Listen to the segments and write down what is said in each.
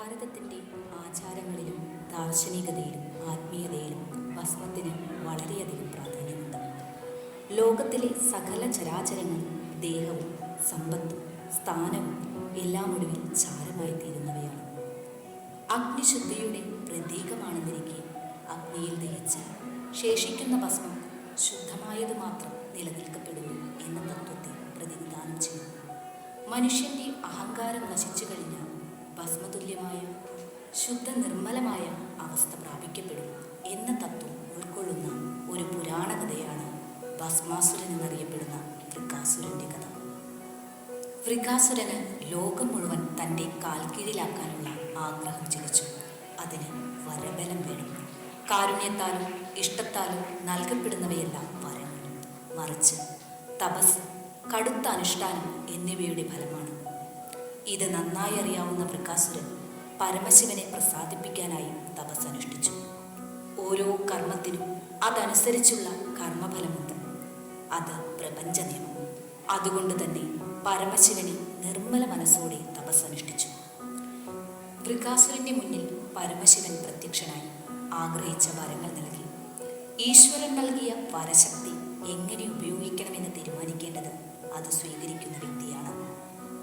ഭാരതത്തിൻ്റെ ആചാരങ്ങളിലും ദാർശനികതയിലും ആത്മീയതയിലും ഭസ്മത്തിന് വളരെയധികം പ്രാധാന്യമുണ്ട്. ലോകത്തിലെ സകല ചരാചരങ്ങളും ദേഹവും സമ്പത്തും സ്ഥാനവും എല്ലാം ഒടുവിൽ ചാരമായി തീരുന്നവയാണ്. അഗ്നിശുദ്ധിയുടെ പ്രതീകമാണെന്നിരിക്കെ അഗ്നിയിൽ ദഹിച്ച് ശേഷിക്കുന്ന ഭസ്മം ശുദ്ധമായത് മാത്രം നിലനിൽക്കപ്പെടുന്നു എന്ന തത്വത്തെ പ്രതിനിധാനം ചെയ്യുന്നു. മനുഷ്യൻ്റെ അഹങ്കാരം നശിച്ചു കഴിഞ്ഞാൽ ഭസ്മതുല്യമായ ശുദ്ധ നിർമ്മലമായ അവസ്ഥ പ്രാപിക്കപ്പെടും എന്ന തത്വം ഉൾക്കൊള്ളുന്ന ഒരു പുരാണ കഥയാണ് ഭസ്മാസുരൻ എന്നറിയപ്പെടുന്ന വൃകാസുരൻ്റെ കഥ. വൃകാസുരന് ലോകം മുഴുവൻ തൻ്റെ കാൽക്കീഴിലാക്കാനുള്ള ആഗ്രഹം ചലിച്ചു. അതിന് വരബലം വേണം. കാരുണ്യത്താലും ഇഷ്ടത്താലും നൽകപ്പെടുന്നവയെല്ലാം വരങ്ങൾ, മറിച്ച് തപസ്, കടുത്ത അനുഷ്ഠാനം എന്നിവയുടെ ഫലമാണ്. ഇത് നന്നായി അറിയാവുന്ന വൃകാസുരൻ പരമശിവനെ പ്രസാദിപ്പിക്കാനായി തപസ് അനുഷ്ഠിച്ചു. ഓരോ കർമ്മത്തിനും അതനുസരിച്ചുള്ള കർമ്മഫലമുണ്ട്. അത് പ്രപഞ്ച നിയമം. അതുകൊണ്ട് തന്നെ പരമശിവനെ നിർമ്മല മനസ്സോടെ തപസ് അനുഷ്ഠിച്ചു. വൃകാസുരന്റെ മുന്നിൽ പരമശിവൻ പ്രത്യക്ഷനായി ആഗ്രഹിച്ച വരങ്ങൾ നൽകി. ഈശ്വരൻ നൽകിയ വരശക്തി എങ്ങനെ ഉപയോഗിക്കണമെന്ന് തീരുമാനിക്കേണ്ടത് അത് സ്വീകരിക്കുന്ന വ്യക്തിയാണ്.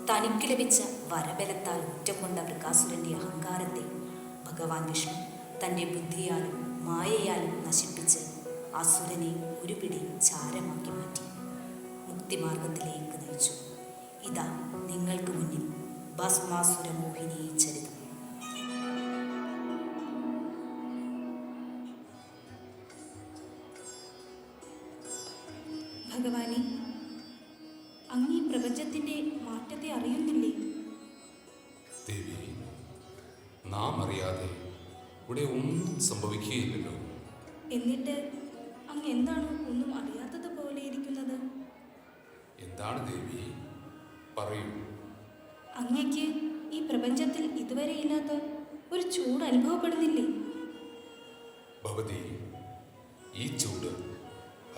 തനിക്ക് ലഭിച്ച വരബലത്താൽ ഊറ്റം കൊണ്ട വൃകാസുരന്റെ അഹങ്കാരത്തെ ഭഗവാൻ വിഷ്ണു തൻ്റെ ബുദ്ധിയാലും മായയാലും നശിപ്പിച്ച് അസുരനെ ഒരു പിടി ചാരമാക്കി മാറ്റി മുക്തിമാർഗത്തിലേക്ക് നയിച്ചു. ഇതാ നിങ്ങൾക്ക് മുന്നിൽ ഭസ്മാസുര മോഹിനി ചരിതം. ഭഗവാനെ, അങ്ങ് ഈ പ്രപഞ്ചത്തിൻ്റെ മാറ്റത്തെ അറിയുന്നില്ലേ? ദേവി, നാം അറിയാതെ ഇവിടെ ഒന്നും സംഭവിക്കുകയില്ലല്ലോ. എന്നിട്ട് അങ്ങ് എന്താണ് ഒന്നും അറിയാത്തത് പോലെ ഇരിക്കുന്നത്? എന്താണ് ദേവി, പറയൂ. അങ്ങയ്ക്ക് ഈ പ്രപഞ്ചത്തിൽ ഇതുവരെ ഇല്ലാത്ത ഒരു ചൂട് അനുഭവപ്പെടുന്നില്ലേ? ഭവതി, ഈ ചൂട്,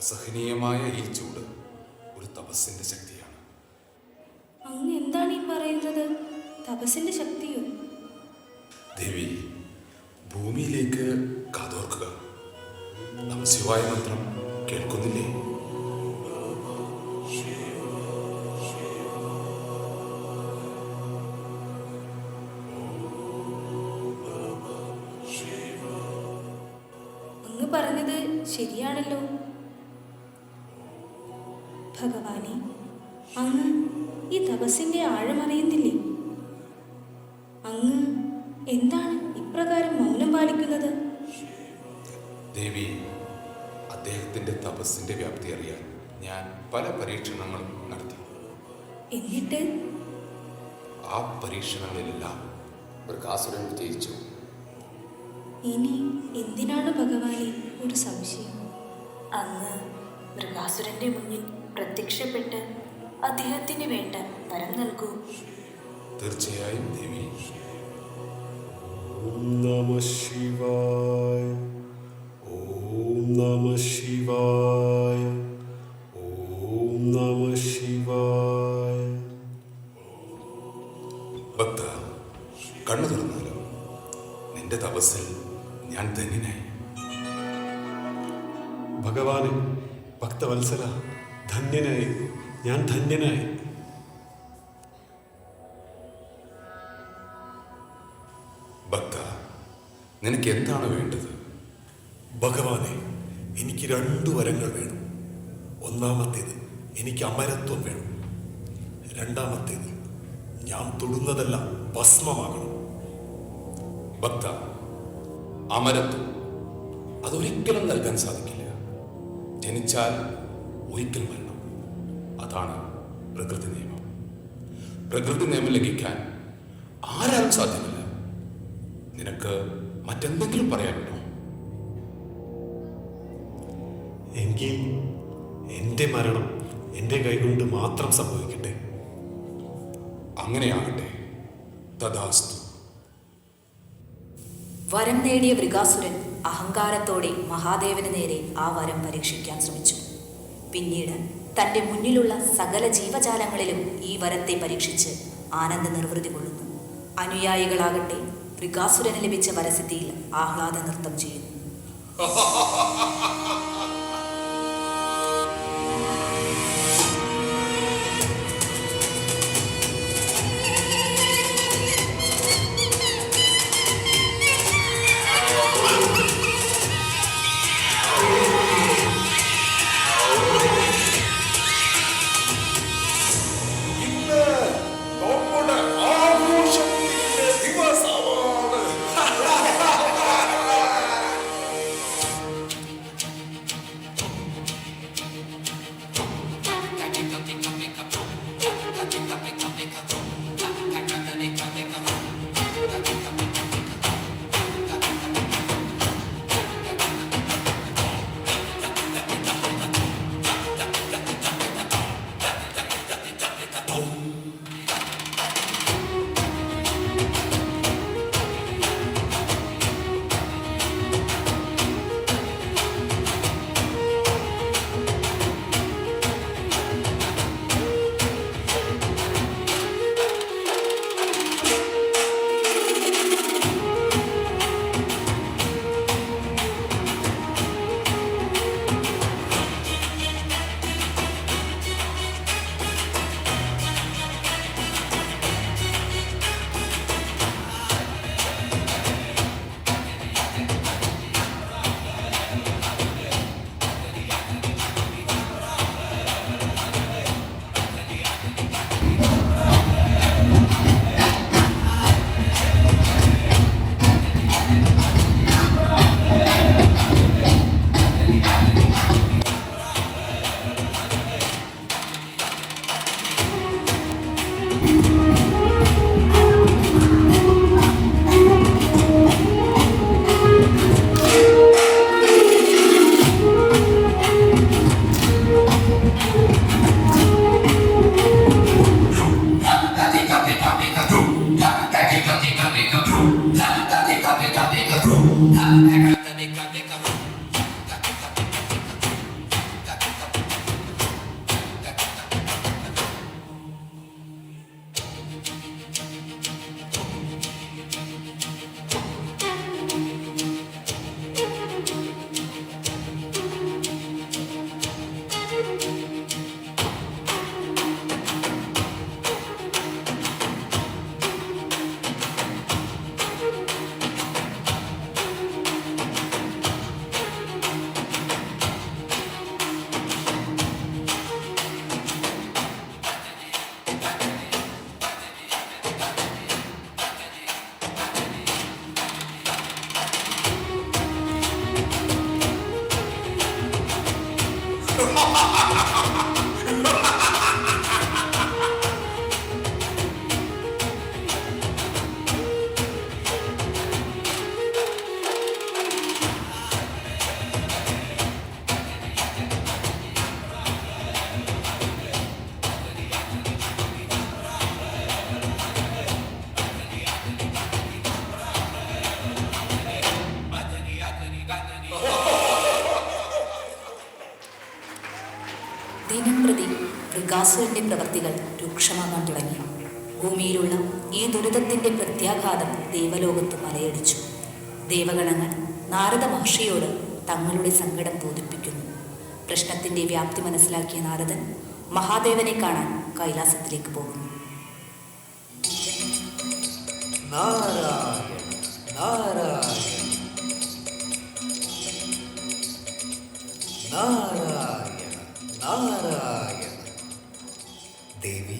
അസഹനീയമായ ഈ ചൂട് ഒരു തപസ്സിന്റെ ശക്തിയാണ്. അങ്ങ് എന്താണ് ഈ പറയുന്നത്? തപസ്സിന്റെ ശക്തിയോ? ദേവി, ഭൂമിയിലേക്ക് കാതോർക്കുക. നമഃശിവായ മന്ത്രം കേൾക്കുന്നില്ലേ? അങ്ങ് പറഞ്ഞത് ശരിയാണല്ലോ. ഭഗവാനെ, അങ്ങ് ഈ തപസ്സിന്റെ ആഴമറിയുന്നില്ലേ? അങ്ങ് എന്താണ് ഇപ്രകാരം മൗനം പാലിക്കുന്നത്? ദേവി, അദ്ദേഹത്തിന്റെ തപസ്സിന്റെ വ്യാപ്തി അറിയാൻ ഞാൻ പല പരീക്ഷണങ്ങളും നടത്തി. എന്നിട്ട് ആ പരീക്ഷണങ്ങളിലെല്ലാം വൃകാസുരൻ വിജയിച്ചു. ഇനി എന്തിനാണ് ഭഗവാനെ ഒരു സംശയം? അങ്ങ് വൃകാസുരന്റെ മുന്നിൽ പ്രത്യക്ഷപ്പെട്ട് അദ്ദേഹത്തിന് വേണ്ട വരം നൽകൂ. തീർച്ചയായും ദേവി. ഓം നമഃ ശിവായ, ഓം നമഃ ശിവായ, ഓം നമഃ ശിവായ. ഭക്ത, കണ്ണു തുറന്നാലോ. നിന്റെ തപസ്സിൽ ഞാൻ ധന്യനായി. ഭഗവാനെ, ഭക്തവത്സല, ധന്യനായി, ഞാൻ ധന്യനായി. ഭക്ത, നിനക്ക് എന്താണ് വേണ്ടത്? ഭഗവാനെ, എനിക്ക് 2 വരങ്ങൾ വേണം. ഒന്നാമത്തേത്, എനിക്ക് അമരത്വം വേണം. രണ്ടാമത്തേത്, ഞാൻ തൊടുന്നതെല്ലാം ഭസ്മമാകണം. ഭക്ത, അമരത്വം അതൊരിക്കലും നൽകാൻ സാധിക്കില്ല. ജനിച്ചാൽ ഒരിക്കൽ മരണം. അതാണ് പ്രകൃതി നിയമം. പ്രകൃതി നിയമം ലംഘിക്കാൻ ആരാലും സാധ്യമല്ല. നിനക്ക് മറ്റെന്തെങ്കിലും പറയാനുണ്ടോ? എങ്കിൽ എൻ്റെ മരണം എൻ്റെ കൈകൊണ്ട് മാത്രം സംഭവിക്കട്ടെ. അങ്ങനെയാകട്ടെ. തഥാസ്തു. വരം നേടിയ വൃകാസുരൻ അഹങ്കാരത്തോടെ മഹാദേവന് നേരെ ആ വരം പരീക്ഷിക്കാൻ ശ്രമിച്ചു. പിന്നീട് തൻ്റെ മുന്നിലുള്ള സകല ജീവജാലങ്ങളിലും ഈ വരത്തെ പരീക്ഷിച്ച് ആനന്ദ നിർവൃതി കൊള്ളുന്നു. അനുയായികളാകട്ടെ വൃകാസുരന് ലഭിച്ച വരസിദ്ധിയിൽ ആഹ്ലാദ നൃത്തം ചെയ്യുന്നു. ഇന്ന് നമ്മുടെ ആഘോഷത്തിന്റെ ദിവസമാണ്. ദിനംപ്രതി വൃകാസുരന്റെ പ്രവൃത്തികൾ രൂക്ഷമാകാൻ തുടങ്ങി. ഭൂമിയിലുള്ള ഈ ദുരിതത്തിന്റെ പ്രത്യാഘാതം ദേവലോകത്ത് മലയടിച്ചു. ദേവഗണങ്ങൾ നാരദ മഹർഷിയോട് തങ്ങളുടെ സങ്കടം ബോധിപ്പിക്കുന്നു. പ്രശ്നത്തിന്റെ വ്യാപ്തി മനസ്സിലാക്കിയ നാരദൻ മഹാദേവനെ കാണാൻ കൈലാസത്തിലേക്ക് പോകുന്നു. നാരായണ നാരായണ നാരായണ നാരായണ. ദേവി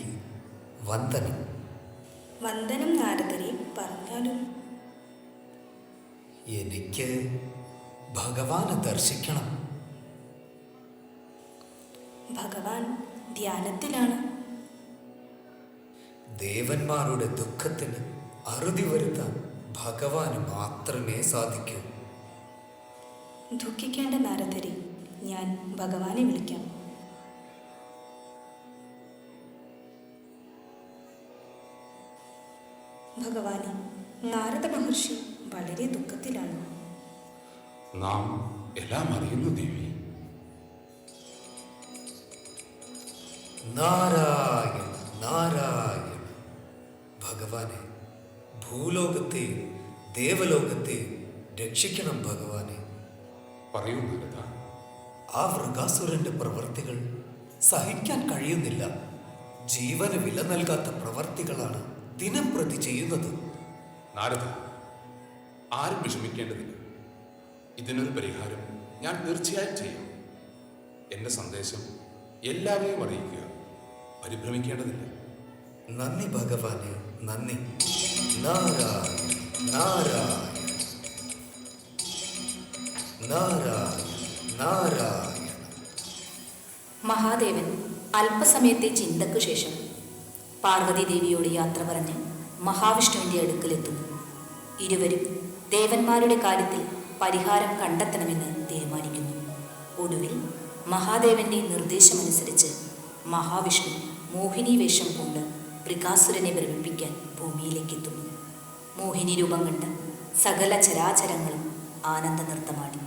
വന്ദനം. വന്ദനം നാരദരെ, പറഞ്ഞാലും. എനിക്ക് ഭഗവാനെ ദർശിക്കണം. ഭഗവാൻ ധ്യാനത്തിലാണ്. ദേവന്മാരുടെ ദുഃഖത്തിന് അറുതി വരുത്താൻ ഭഗവാന് മാത്രമേ സാധിക്കൂ. ദുഃഖിക്കേണ്ട നാരദരെ, ഞാൻ ഭഗവാനെ വിളിക്കാം. ഭഗവാനെ, നാരദ മഹർഷി വളരെ ദുഃഖത്തിലാണ്. നാം എല്ലാം അറിയുന്നു ദേവി. നാരായണ നാരായണ. ഭഗവാനെ, ഭൂലോകത്തെയും ദേവലോകത്തെ രക്ഷിക്കണം ഭഗവാനെ. പറയൂ നാരദ. ആ വൃകാസുരന്റെ പ്രവർത്തികൾ സഹിക്കാൻ കഴിയുന്നില്ല. ജീവന് വില നൽകാത്ത പ്രവർത്തികളാണ് ദിനം പ്രതി ചെയ്യുന്നത്. നാരദ, ആരും വിഷമിക്കേണ്ടതില്ല. ഇതിനൊരു പരിഹാരം ഞാൻ തീർച്ചയായും ചെയ്യും. എന്റെ സന്ദേശം എല്ലാവരെയും അറിയിക്കുക. പരിഭ്രമിക്കേണ്ടതില്ല. നന്ദി ഭഗവാനെ, നന്ദി. നാരായണ നാരായണ നാരായണ നാരായണ. മഹാദേവൻ അല്പസമയത്തെ ചിന്തയ്ക്കു ശേഷം പാർവതി ദേവിയോട് യാത്ര പറഞ്ഞ് മഹാവിഷ്ണുവിൻ്റെ അടുക്കലെത്തുന്നു. ഇരുവരും ദേവന്മാരുടെ കാര്യത്തിൽ പരിഹാരം കണ്ടെത്തണമെന്ന് തീരുമാനിക്കുന്നു. ഒടുവിൽ മഹാദേവന്റെ നിർദ്ദേശമനുസരിച്ച് മഹാവിഷ്ണു മോഹിനി വേഷം കൊണ്ട് വൃകാസുരനെ ഭ്രമിപ്പിക്കാൻ ഭൂമിയിലേക്കെത്തുന്നു. മോഹിനി രൂപം കണ്ട് സകല ചരാചരങ്ങളും ആനന്ദ നൃത്തമാടി.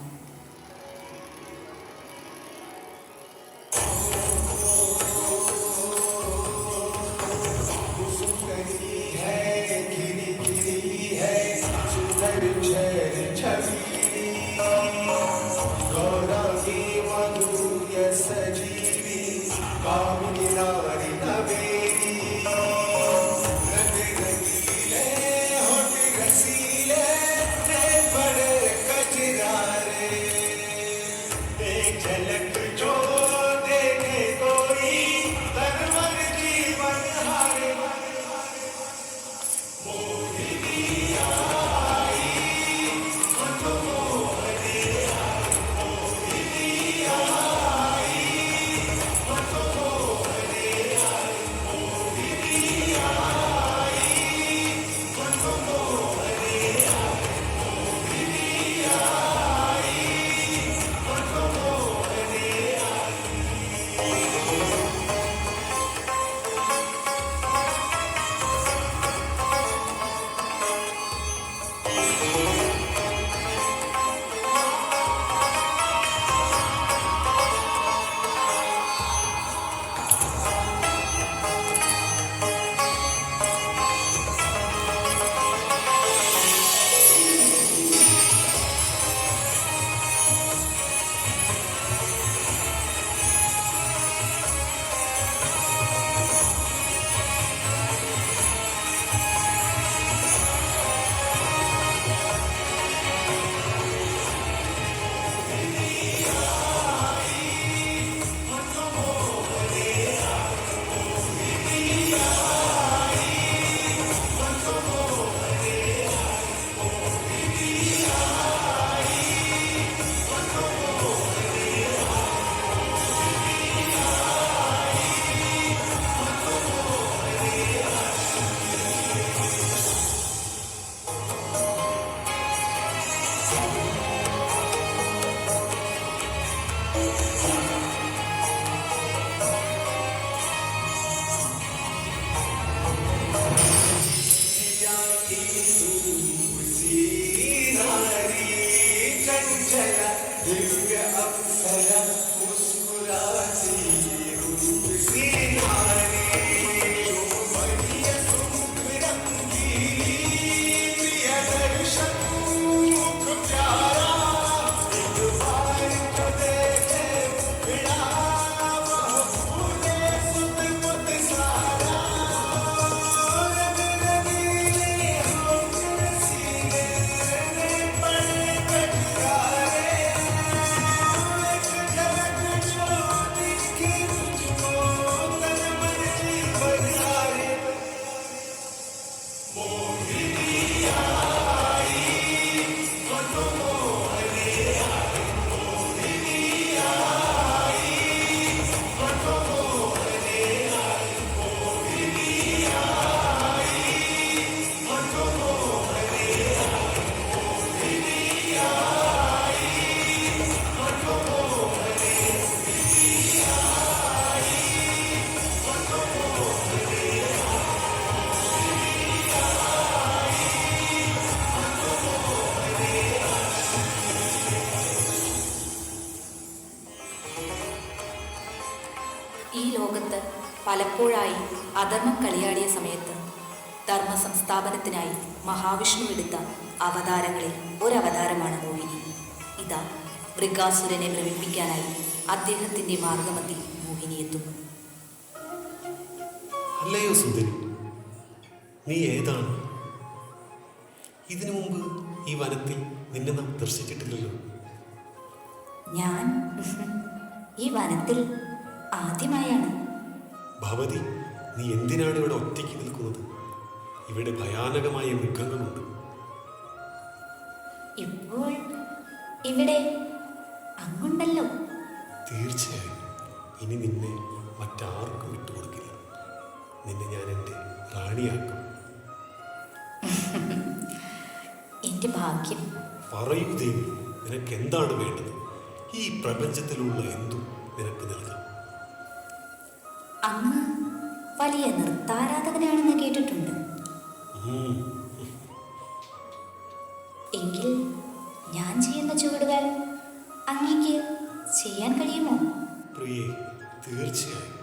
ഈ ലോകത്ത് പലപ്പോഴായി അധർമ്മം കളിയാടിയ സമയത്ത് ധർമ്മ സംസ്ഥാപനത്തിനായി മഹാവിഷ്ണു എടുത്ത അവതാരങ്ങളിൽ ഒരവതാരമാണ് മോഹിനി. ഇതാ വൃകാസുരനെ ഭ്രമിപ്പിക്കാനായി അദ്ദേഹത്തിൻ്റെ മാർഗമധ്യേ മോഹിനി എത്തുന്നു. അല്ലയോ സുന്ദരി, നീ ഏതാണ്? ഇതിനു മുമ്പ് ഈ വനത്തിൽ നിന്നെ നാം ദർശിച്ചിട്ടില്ലല്ലോ. ഞാൻ ഈ വനത്തിൽ ആദ്യമായാണ്. ഭവതി, നീ എന്തിനാണ് ഇവിടെ ഒറ്റയ്ക്ക് നിൽക്കുന്നത്? ഇവിടെ ഭയാനകമായ മൃഗങ്ങളുണ്ട്. ഇപ്പോൾ ഇവിടെ അങ്ങുണ്ടല്ലോ. തീർച്ചയായും ഇനി നിന്നെ മറ്റാർക്കും വിട്ടുകൊടുക്കില്ല. നിന്നെ ഞാൻ എൻ്റെ റാണിയാക്കും. എൻ്റെ ഭാഗ്യം. പറയൂ ദേവി, നിനക്ക് എന്താണ് വേണ്ടത്? ഈ പ്രപഞ്ചത്തിലുള്ള എന്തും നിനക്ക് നൽകാം. അങ്ങ് വലിയ നൃത്താരാധകനാണെന്ന് കേട്ടിട്ടുണ്ട്. എങ്കിൽ ഞാൻ ചെയ്യുന്ന ചുവടുകൾ അങ്ങേക്ക് ചെയ്യാൻ കഴിയുമോ? പ്രിയേ, തീർച്ചയായും.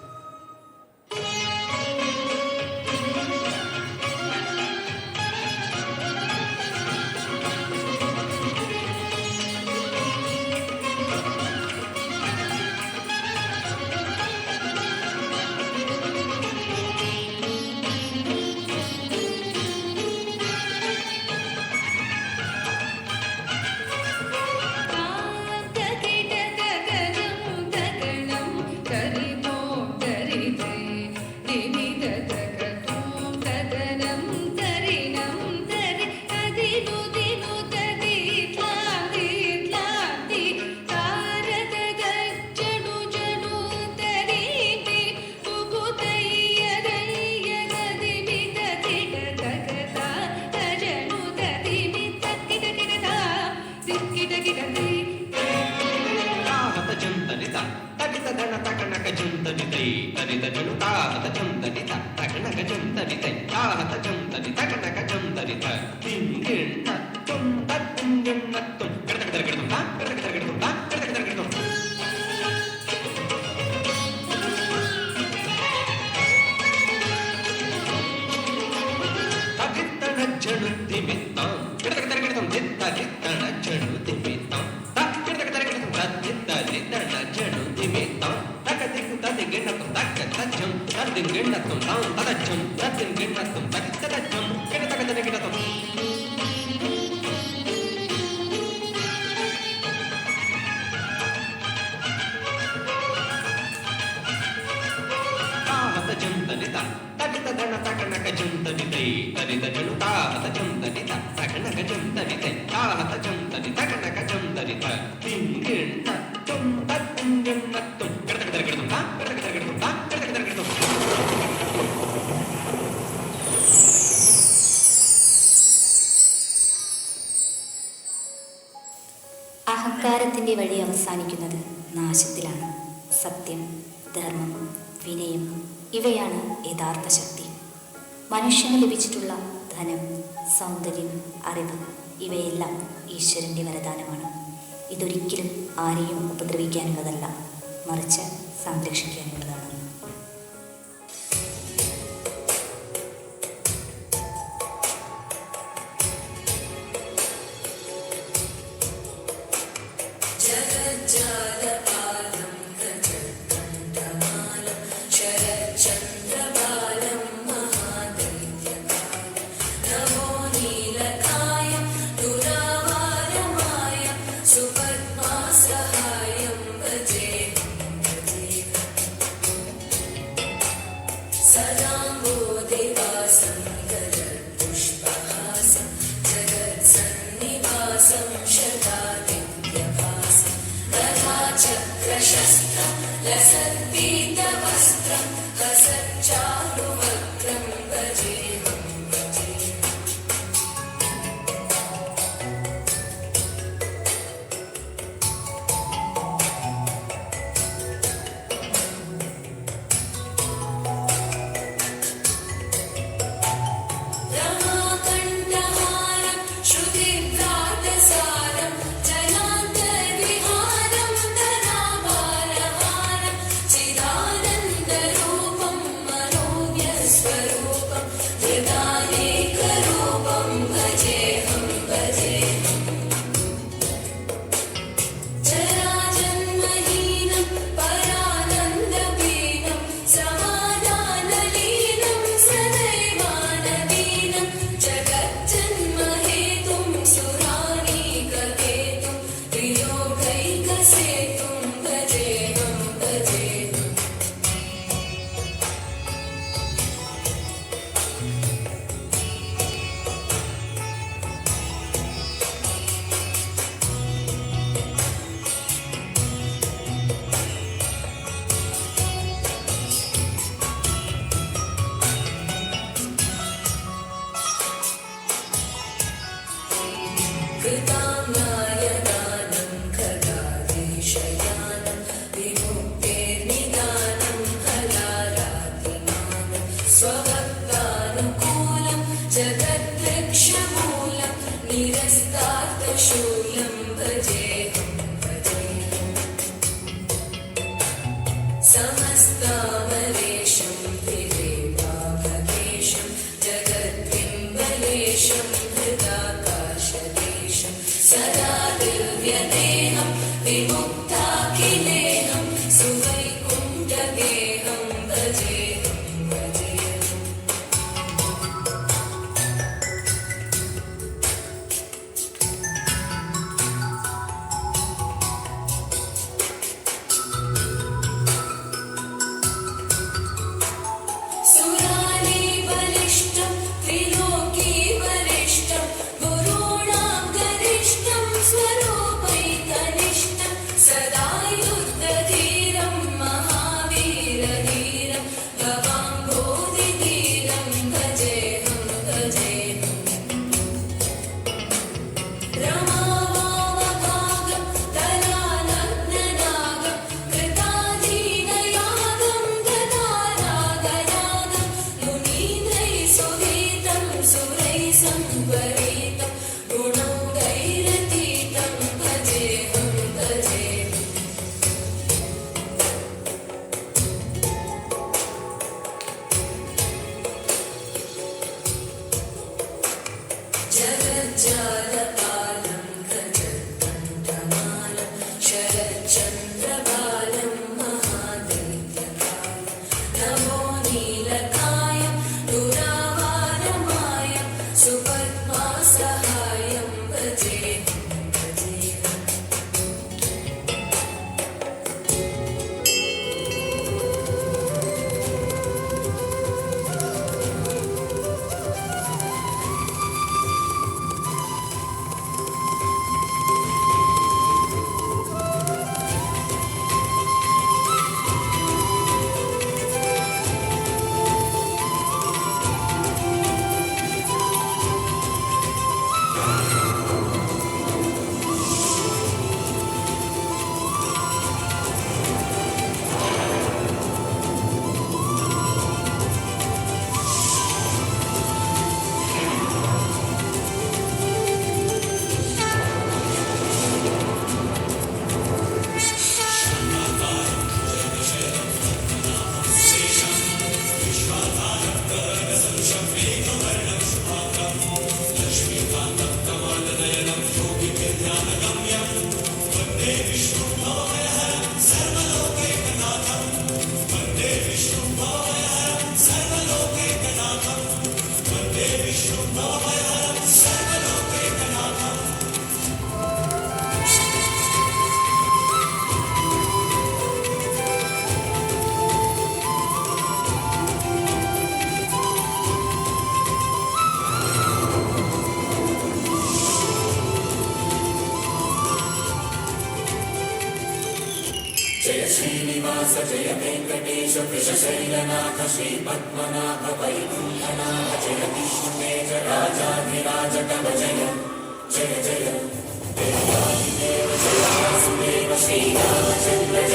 അഹങ്കാരത്തിൻ്റെ വഴി അവസാനിക്കുന്നത് നാശത്തിലാണ്. സത്യം, ധർമ്മം, വിനയം ഇവയാണ് യഥാർത്ഥ ശക്തി. മനുഷ്യന് ലഭിച്ചിട്ടുള്ള ധനം, സൗന്ദര്യം, അറിവ് ഇവയെല്ലാം ഈശ്വരൻ്റെ വരദാനമാണ്. ഇതൊരിക്കലും ആരെയും ഉപദ്രവിക്കാനുള്ളതല്ല, മറിച്ച് സംരക്ഷിക്കാനുള്ളതാണ്. Jaya कृताम्नाय दानं खगाधीशयानं विमुक्तेर्निदानं हलारातिमानं स्वभक्तानुकूलं जगद्वृक्षमूलं निरस्तार्थशूलं भजेऽहं भजेऽहम् समस्तामरेशं त्रिदेवाभकेशं जगद्बिम्बलेशं हृदाकाशदेशं सदा दिव्यदेहं विमुक्ताखिलेहं सुवैकुण्ठगेहं भजेऽहं भजेऽहम् सुराली बलिष्ठं त्रिलोकी वरिष्ठं गुरूणां गरिष्ठं स्वरूपैकनिष्ठं सदा युद्धधीरं महावीरधीरं भवाम्भोधिधीरं भजेऽहं भजेऽहम् रमावामभागं दलानग्ननागं कृताधीनयागं गदारागयागं मुनीन्द्रैः सुहीतं सुरैः संवरितं गुणौघैरतीतं भजेऽहं भजेऽहम् जगज्जालपालं गजकण्ठमालं शरच्चन्द्रबालं महादैत्यकालं नमो नीलकायं दुरावारमायं सुपद्मासहायं भजेऽहं भजेऽहम् जय श्रीनिवास जय वेङ्कटेश वृषशैलनाथ श्रीपद्मनाभ वैकुण्ठनाथ जय विष्णुतेज राजाधिराज तव जय जय जय देवादिदेव जय वासुदेव श्रीरामचन्द्र